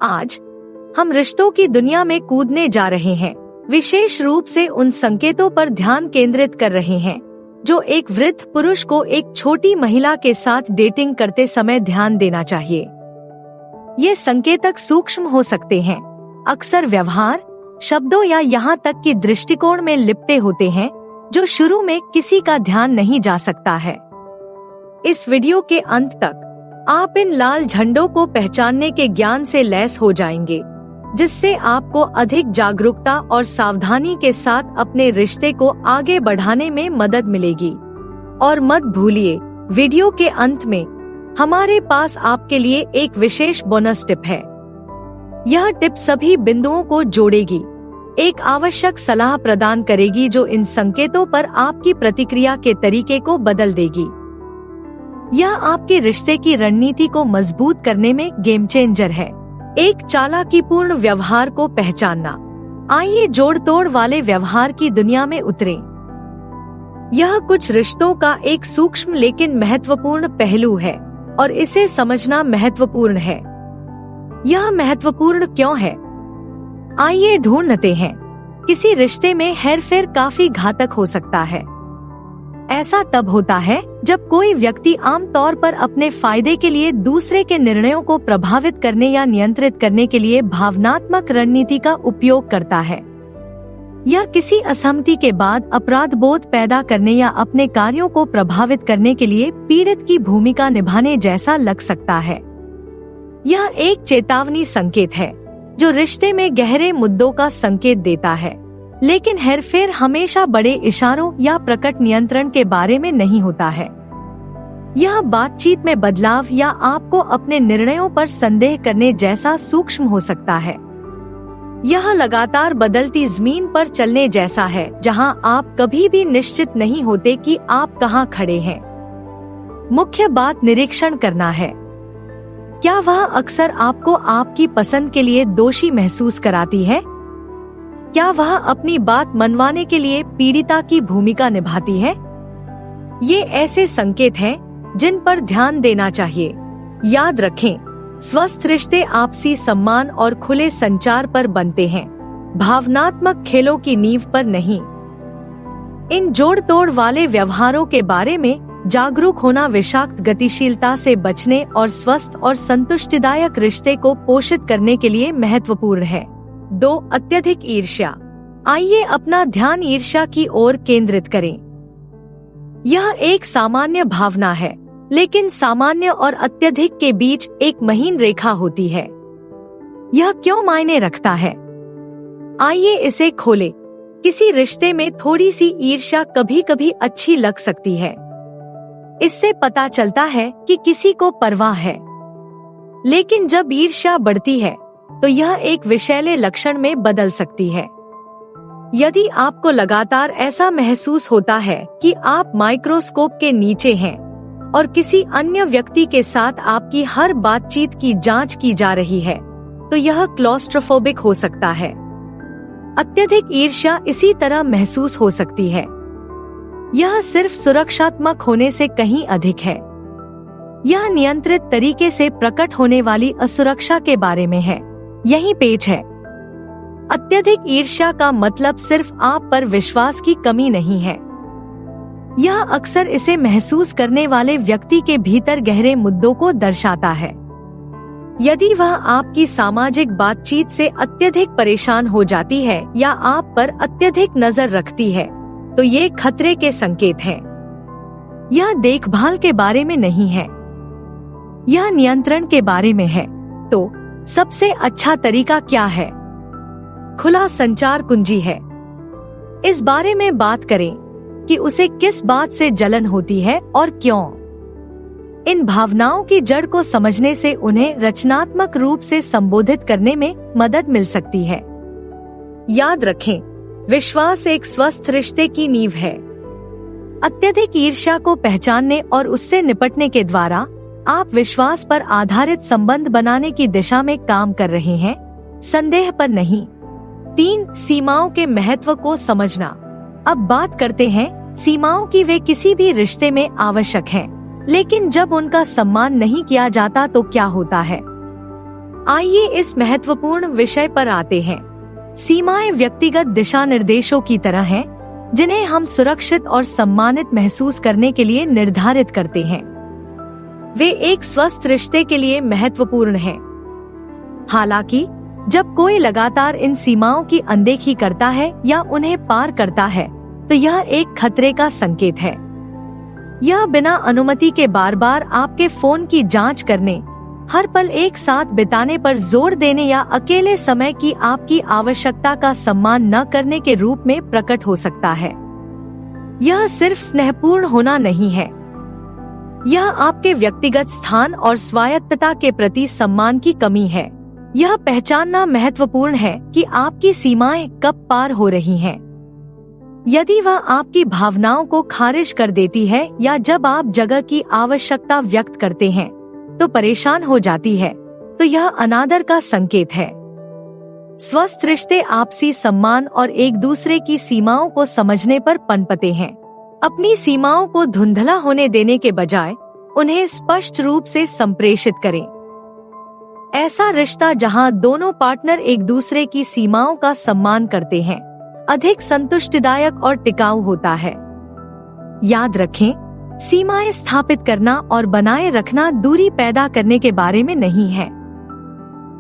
आज हम रिश्तों की दुनिया में कूदने जा रहे हैं, विशेष रूप से उन संकेतों पर ध्यान केंद्रित कर रहे हैं जो एक वृद्ध पुरुष को एक छोटी महिला के साथ डेटिंग करते समय ध्यान देना चाहिए। ये संकेतक सूक्ष्म हो सकते हैं, अक्सर व्यवहार, शब्दों या यहाँ तक कि दृष्टिकोण में लिपटे होते हैं जो शुरू में किसी का ध्यान नहीं जा सकता है। इस वीडियो के अंत तक आप इन लाल झंडों को पहचानने के ज्ञान से लैस हो जाएंगे, जिससे आपको अधिक जागरूकता और सावधानी के साथ अपने रिश्ते को आगे बढ़ाने में मदद मिलेगी। और मत भूलिए, वीडियो के अंत में हमारे पास आपके लिए एक विशेष बोनस टिप है। यह टिप सभी बिंदुओं को जोड़ेगी, एक आवश्यक सलाह प्रदान करेगी जो इन संकेतों पर आपकी प्रतिक्रिया के तरीके को बदल देगी। यह आपके रिश्ते की रणनीति को मजबूत करने में गेम चेंजर है। एक चालाकीपूर्ण व्यवहार को पहचानना। आइए जोड़ तोड़ वाले व्यवहार की दुनिया में उतरें। यह कुछ रिश्तों का एक सूक्ष्म लेकिन महत्वपूर्ण पहलू है और इसे समझना महत्वपूर्ण है। यह महत्वपूर्ण क्यों है? आइए ढूंढते हैं। किसी रिश्ते में हेरफेर काफी घातक हो सकता है। ऐसा तब होता है जब कोई व्यक्ति आमतौर पर अपने फायदे के लिए दूसरे के निर्णयों को प्रभावित करने या नियंत्रित करने के लिए भावनात्मक रणनीति का उपयोग करता है। यह किसी असहमति के बाद अपराध बोध पैदा करने या अपने कार्यों को प्रभावित करने के लिए पीड़ित की भूमिका निभाने जैसा लग सकता है। यह एक चेतावनी संकेत है जो रिश्ते में गहरे मुद्दों का संकेत देता है, लेकिन हेरफेर हमेशा बड़े इशारों या प्रकट नियंत्रण के बारे में नहीं होता है। यह बातचीत में बदलाव या आपको अपने निर्णयों पर संदेह करने जैसा सूक्ष्म हो सकता है। यह लगातार बदलती जमीन पर चलने जैसा है, जहां आप कभी भी निश्चित नहीं होते कि आप कहां खड़े हैं। मुख्य बात निरीक्षण करना है। क्या वह अक्सर आपको आपकी पसंद के लिए दोषी महसूस कराती है? क्या वह अपनी बात मनवाने के लिए पीड़िता की भूमिका निभाती है? ये ऐसे संकेत हैं जिन पर ध्यान देना चाहिए। याद रखें, स्वस्थ रिश्ते आपसी सम्मान और खुले संचार पर बनते हैं, भावनात्मक खेलों की नींव पर नहीं। इन जोड़ तोड़ वाले व्यवहारों के बारे में जागरूक होना विषाक्त गतिशीलता से बचने और स्वस्थ और संतुष्टिदायक रिश्ते को पोषित करने के लिए महत्वपूर्ण है। 2. अत्यधिक ईर्ष्या। आइए अपना ध्यान ईर्ष्या की ओर केंद्रित करें। यह एक सामान्य भावना है, लेकिन सामान्य और अत्यधिक के बीच एक महीन रेखा होती है। यह क्यों मायने रखता है? आइए इसे खोलें। किसी रिश्ते में थोड़ी सी ईर्ष्या कभी कभी अच्छी लग सकती है। इससे पता चलता है कि किसी को परवाह है, लेकिन जब ईर्ष्या बढ़ती है तो यह एक विषैले लक्षण में बदल सकती है। यदि आपको लगातार ऐसा महसूस होता है कि आप माइक्रोस्कोप के नीचे हैं और किसी अन्य व्यक्ति के साथ आपकी हर बातचीत की जांच की जा रही है, तो यह क्लॉस्ट्रोफोबिक हो सकता है। अत्यधिक ईर्ष्या इसी तरह महसूस हो सकती है। यह सिर्फ सुरक्षात्मक होने से कहीं अधिक है। यह नियंत्रित तरीके से प्रकट होने वाली असुरक्षा के बारे में है। यही पेच है। अत्यधिक ईर्ष्या का मतलब सिर्फ आप पर विश्वास की कमी नहीं है। यह अक्सर इसे महसूस करने वाले व्यक्ति के भीतर गहरे मुद्दों को दर्शाता है। यदि वह आपकी सामाजिक बातचीत से अत्यधिक परेशान हो जाती है या आप पर अत्यधिक नजर रखती है, तो ये खतरे के संकेत हैं। यह देखभाल के बारे में नहीं है, यह नियंत्रण के बारे में है। तो सबसे अच्छा तरीका क्या है? खुला संचार कुंजी है। इस बारे में बात करें कि उसे किस बात से जलन होती है और क्यों। इन भावनाओं की जड़ को समझने से उन्हें रचनात्मक रूप से संबोधित करने में मदद मिल सकती है। याद रखें, विश्वास एक स्वस्थ रिश्ते की नींव है। अत्यधिक ईर्ष्या को पहचानने और उससे निपटने के द्वारा आप विश्वास पर आधारित संबंध बनाने की दिशा में काम कर रहे हैं, संदेह पर नहीं। 3. सीमाओं के महत्व को समझना। अब बात करते हैं सीमाओं की। वे किसी भी रिश्ते में आवश्यक हैं, लेकिन जब उनका सम्मान नहीं किया जाता तो क्या होता है? आइए इस महत्वपूर्ण विषय पर आते हैं। सीमाएं व्यक्तिगत दिशा निर्देशों की तरह हैं, जिन्हें हम सुरक्षित और सम्मानित महसूस करने के लिए निर्धारित करते हैं। वे एक स्वस्थ रिश्ते के लिए महत्वपूर्ण हैं। हालांकि जब कोई लगातार इन सीमाओं की अनदेखी करता है या उन्हें पार करता है, तो यह एक खतरे का संकेत है। यह बिना अनुमति के बार बार आपके फोन की जांच करने, हर पल एक साथ बिताने पर जोर देने या अकेले समय की आपकी आवश्यकता का सम्मान न करने के रूप में प्रकट हो सकता है। यह सिर्फ स्नेहपूर्ण होना नहीं है, यह आपके व्यक्तिगत स्थान और स्वायत्तता के प्रति सम्मान की कमी है। यह पहचानना महत्वपूर्ण है कि आपकी सीमाएं कब पार हो रही हैं। यदि वह आपकी भावनाओं को खारिज कर देती है या जब आप जगह की आवश्यकता व्यक्त करते हैं तो परेशान हो जाती है, तो यह अनादर का संकेत है। स्वस्थ रिश्ते आपसी सम्मान और एक दूसरे की सीमाओं को समझने पर पनपते हैं। अपनी सीमाओं को धुंधला होने देने के बजाय उन्हें स्पष्ट रूप से संप्रेषित करें। ऐसा रिश्ता जहां दोनों पार्टनर एक दूसरे की सीमाओं का सम्मान करते हैं, अधिक संतुष्टिदायक और टिकाऊ होता है। याद रखें, सीमाएं स्थापित करना और बनाए रखना दूरी पैदा करने के बारे में नहीं है।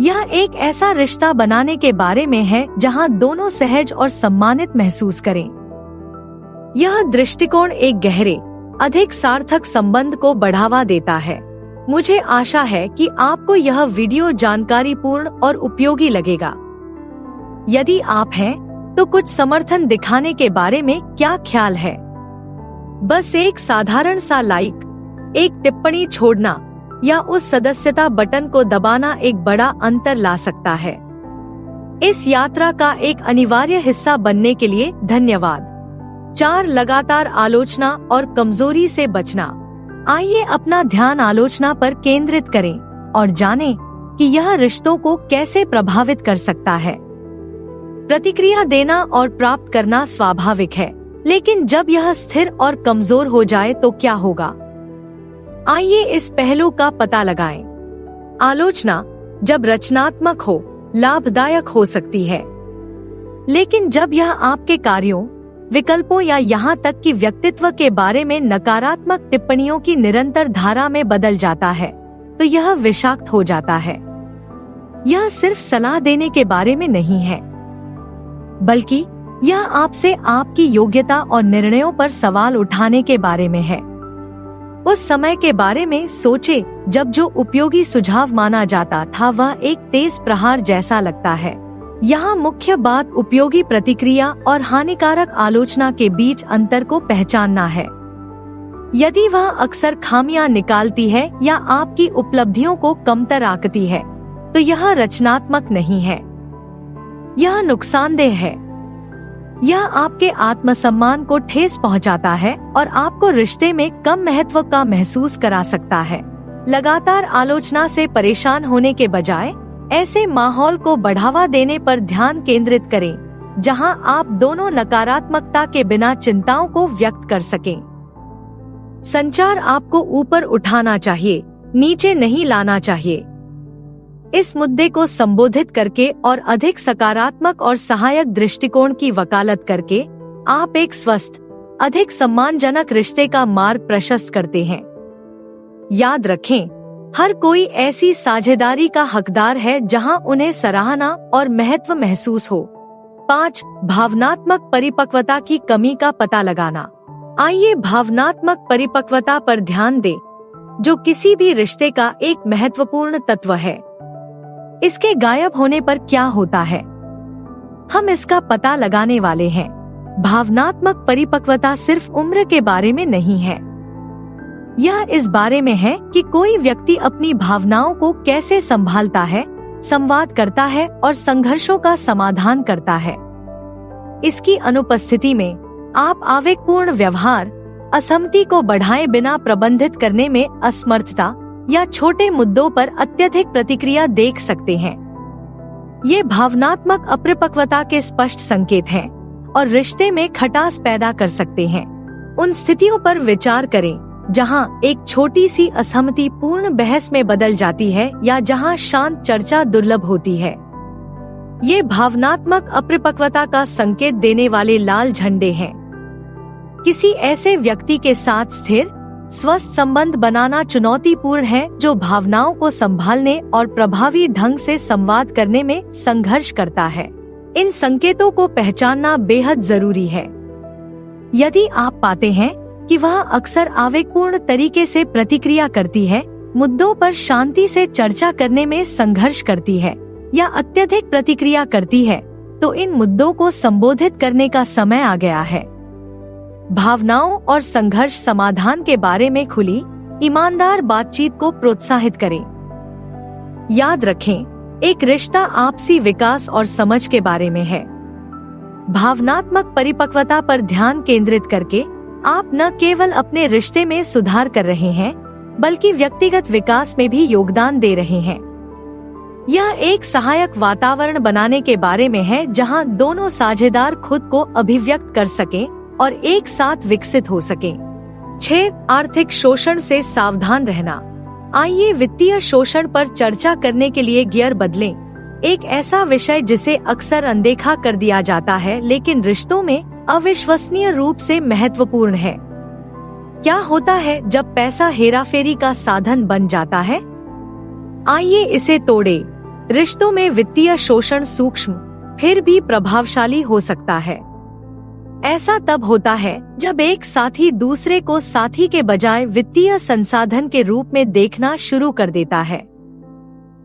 यह एक ऐसा रिश्ता बनाने के बारे में है जहां दोनों सहज और सम्मानित महसूस करें। यह दृष्टिकोण एक गहरे, अधिक सार्थक संबंध को बढ़ावा देता है। मुझे आशा है कि आपको यह वीडियो जानकारीपूर्ण और उपयोगी लगेगा। यदि आप हैं, तो कुछ समर्थन दिखाने के बारे में क्या ख्याल है? बस एक साधारण सा लाइक, एक टिप्पणी छोड़ना या उस सदस्यता बटन को दबाना एक बड़ा अंतर ला सकता है। इस यात्रा का एक अनिवार्य हिस्सा बनने के लिए धन्यवाद। 4 लगातार आलोचना और कमजोरी से बचना। आइए अपना ध्यान आलोचना पर केंद्रित करें और जानें कि यह रिश्तों को कैसे प्रभावित कर सकता है। प्रतिक्रिया देना और प्राप्त करना स्वाभाविक है, लेकिन जब यह स्थिर और कमजोर हो जाए तो क्या होगा? आइए इस पहलू का पता लगाएं। आलोचना, जब रचनात्मक हो, लाभदायक हो सकती है, लेकिन जब यह आपके कार्यों, विकल्पों या यहाँ तक कि व्यक्तित्व के बारे में नकारात्मक टिप्पणियों की निरंतर धारा में बदल जाता है, तो यह विषाक्त हो जाता है। यह सिर्फ सलाह देने के बारे में नहीं है, बल्कि यह आपसे आपकी योग्यता और निर्णयों पर सवाल उठाने के बारे में है। उस समय के बारे में सोचे जब जो उपयोगी सुझाव माना जाता था वह एक तेज प्रहार जैसा लगता है। यहाँ मुख्य बात उपयोगी प्रतिक्रिया और हानिकारक आलोचना के बीच अंतर को पहचानना है। यदि वह अक्सर खामियां निकालती है या आपकी उपलब्धियों को कमतर आंकती है, तो यह रचनात्मक नहीं है, यह नुकसानदेह है। यह आपके आत्मसम्मान को ठेस पहुंचाता है और आपको रिश्ते में कम महत्व का महसूस करा सकता है। लगातार आलोचना से परेशान होने के बजाय ऐसे माहौल को बढ़ावा देने पर ध्यान केंद्रित करें, जहां आप दोनों नकारात्मकता के बिना चिंताओं को व्यक्त कर सकें। संचार आपको ऊपर उठाना चाहिए, नीचे नहीं लाना चाहिए। इस मुद्दे को संबोधित करके और अधिक सकारात्मक और सहायक दृष्टिकोण की वकालत करके आप एक स्वस्थ, अधिक सम्मानजनक रिश्ते का मार्ग प्रशस्त करते हैं। याद रखें, हर कोई ऐसी साझेदारी का हकदार है जहां उन्हें सराहना और महत्व महसूस हो। 5. भावनात्मक परिपक्वता की कमी का पता लगाना। आइए भावनात्मक परिपक्वता पर ध्यान दें, जो किसी भी रिश्ते का एक महत्वपूर्ण तत्व है। इसके गायब होने पर क्या होता है, हम इसका पता लगाने वाले हैं। भावनात्मक परिपक्वता सिर्फ उम्र के बारे में नहीं है, यह इस बारे में है कि कोई व्यक्ति अपनी भावनाओं को कैसे संभालता है, संवाद करता है और संघर्षों का समाधान करता है। इसकी अनुपस्थिति में आप आवेगपूर्ण व्यवहार, असहमति को बढ़ाए बिना प्रबंधित करने में असमर्थता या छोटे मुद्दों पर अत्यधिक प्रतिक्रिया देख सकते हैं। ये भावनात्मक अपरिपक्वता के स्पष्ट संकेत हैं और रिश्ते में खटास पैदा कर सकते हैं। उन स्थितियों पर विचार करें जहां एक छोटी सी असहमति पूर्ण बहस में बदल जाती है या जहां शांत चर्चा दुर्लभ होती है। ये भावनात्मक अपरिपक्वता का संकेत देने वाले लाल झंडे हैं। किसी ऐसे व्यक्ति के साथ स्थिर, स्वस्थ संबंध बनाना चुनौतीपूर्ण है जो भावनाओं को संभालने और प्रभावी ढंग से संवाद करने में संघर्ष करता है। इन संकेतों को पहचानना बेहद जरूरी है। यदि आप पाते हैं कि वह अक्सर आवेगपूर्ण तरीके से प्रतिक्रिया करती है, मुद्दों पर शांति से चर्चा करने में संघर्ष करती है या अत्यधिक प्रतिक्रिया करती है, तो इन मुद्दों को संबोधित करने का समय आ गया है। भावनाओं और संघर्ष समाधान के बारे में खुली, ईमानदार बातचीत को प्रोत्साहित करें। याद रखें, एक रिश्ता आपसी विकास और समझ के बारे में है। भावनात्मक परिपक्वता पर ध्यान केंद्रित करके आप न केवल अपने रिश्ते में सुधार कर रहे हैं, बल्कि व्यक्तिगत विकास में भी योगदान दे रहे हैं। यह एक सहायक वातावरण बनाने के बारे में है जहां दोनों साझेदार खुद को अभिव्यक्त कर सकें और एक साथ विकसित हो सकें। 6. आर्थिक शोषण से सावधान रहना। आइए वित्तीय शोषण पर चर्चा करने के लिए गियर बदलें। एक ऐसा विषय जिसे अक्सर अनदेखा कर दिया जाता है, लेकिन रिश्तों में अविश्वसनीय रूप से महत्वपूर्ण है। क्या होता है जब पैसा हेराफेरी का साधन बन जाता है? आइए इसे तोड़े। रिश्तों में वित्तीय शोषण सूक्ष्म फिर भी प्रभावशाली हो सकता है। ऐसा तब होता है जब एक साथी दूसरे को साथी के बजाय वित्तीय संसाधन के रूप में देखना शुरू कर देता है।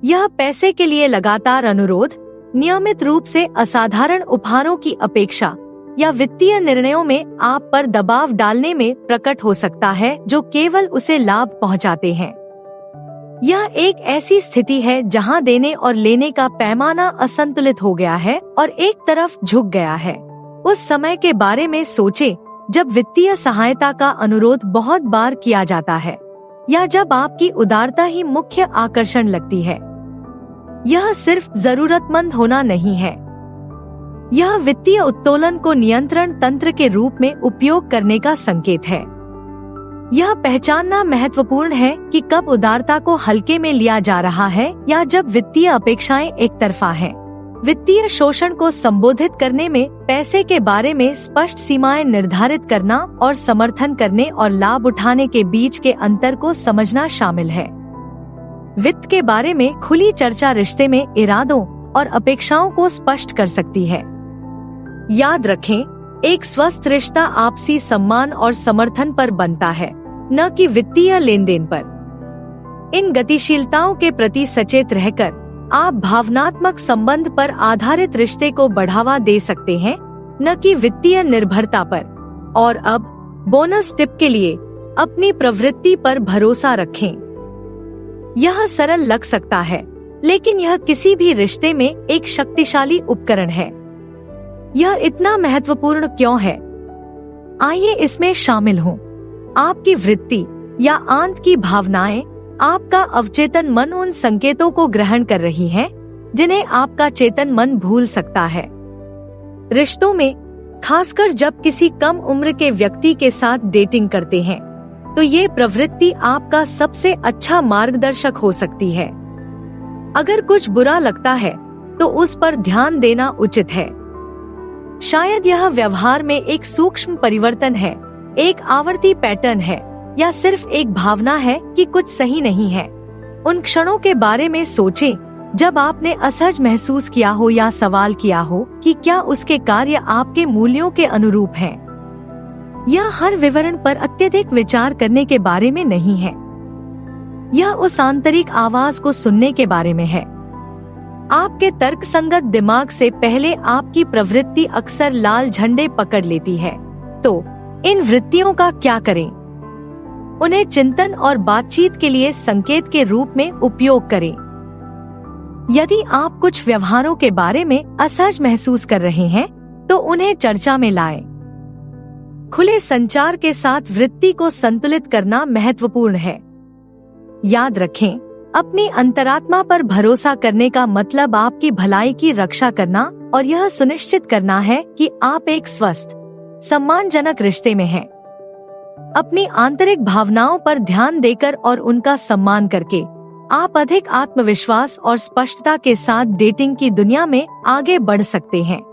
यह पैसे के लिए लगातार अनुरोध, नियमित रूप से असाधारण उपहारों की अपेक्षा या वित्तीय निर्णयों में आप पर दबाव डालने में प्रकट हो सकता है जो केवल उसे लाभ पहुंचाते हैं। यह एक ऐसी स्थिति है जहां देने और लेने का पैमाना असंतुलित हो गया है और एक तरफ झुक गया है। उस समय के बारे में सोचें जब वित्तीय सहायता का अनुरोध बहुत बार किया जाता है या जब आपकी उदारता ही मुख्य आकर्षण लगती है। यह सिर्फ जरूरतमंद होना नहीं है, यह वित्तीय उत्तोलन को नियंत्रण तंत्र के रूप में उपयोग करने का संकेत है। यह पहचानना महत्वपूर्ण है कि कब उदारता को हल्के में लिया जा रहा है या जब वित्तीय अपेक्षाएं एक तरफा हैं। वित्तीय शोषण को संबोधित करने में पैसे के बारे में स्पष्ट सीमाएं निर्धारित करना और समर्थन करने और लाभ उठाने के बीच के अंतर को समझना शामिल है। वित्त के बारे में खुली चर्चा रिश्ते में इरादों और अपेक्षाओं को स्पष्ट कर सकती है। याद रखें, एक स्वस्थ रिश्ता आपसी सम्मान और समर्थन पर बनता है, न कि वित्तीय लेन देन पर। इन गतिशीलताओं के प्रति सचेत रहकर आप भावनात्मक संबंध पर आधारित रिश्ते को बढ़ावा दे सकते हैं, न कि वित्तीय निर्भरता पर। और अब बोनस टिप के लिए अपनी प्रवृत्ति पर भरोसा रखें। यह सरल लग सकता है, लेकिन यह किसी भी रिश्ते में एक शक्तिशाली उपकरण है। यह इतना महत्वपूर्ण क्यों है? आइए इसमें शामिल हों। आपकी वृत्ति या आंत की भावनाएं, आपका अवचेतन मन उन संकेतों को ग्रहण कर रही है जिन्हें आपका चेतन मन भूल सकता है। रिश्तों में, खासकर जब किसी कम उम्र के व्यक्ति के साथ डेटिंग करते हैं, तो ये प्रवृत्ति आपका सबसे अच्छा मार्गदर्शक हो सकती है। अगर कुछ बुरा लगता है तो उस पर ध्यान देना उचित है। शायद यह व्यवहार में एक सूक्ष्म परिवर्तन है, एक आवर्ती पैटर्न है, या सिर्फ एक भावना है कि कुछ सही नहीं है। उन क्षणों के बारे में सोचें जब आपने असहज महसूस किया हो या सवाल किया हो कि क्या उसके कार्य आपके मूल्यों के अनुरूप हैं। यह हर विवरण पर अत्यधिक विचार करने के बारे में नहीं है। यह उस आंतरिक आवाज को सुनने के बारे में है। आपके तर्कसंगत दिमाग से पहले आपकी प्रवृत्ति अक्सर लाल झंडे पकड़ लेती है। तो इन वृत्तियों का क्या करें? उन्हें चिंतन और बातचीत के लिए संकेत के रूप में उपयोग करें। यदि आप कुछ व्यवहारों के बारे में असहज महसूस कर रहे हैं, तो उन्हें चर्चा में लाएं। खुले संचार के साथ वृत्ति को संतुलित करना महत्वपूर्ण है। याद रखें, अपनी अंतरात्मा पर भरोसा करने का मतलब आपकी भलाई की रक्षा करना और यह सुनिश्चित करना है कि आप एक स्वस्थ, सम्मानजनक रिश्ते में हैं। अपनी आंतरिक भावनाओं पर ध्यान देकर और उनका सम्मान करके आप अधिक आत्मविश्वास और स्पष्टता के साथ डेटिंग की दुनिया में आगे बढ़ सकते हैं।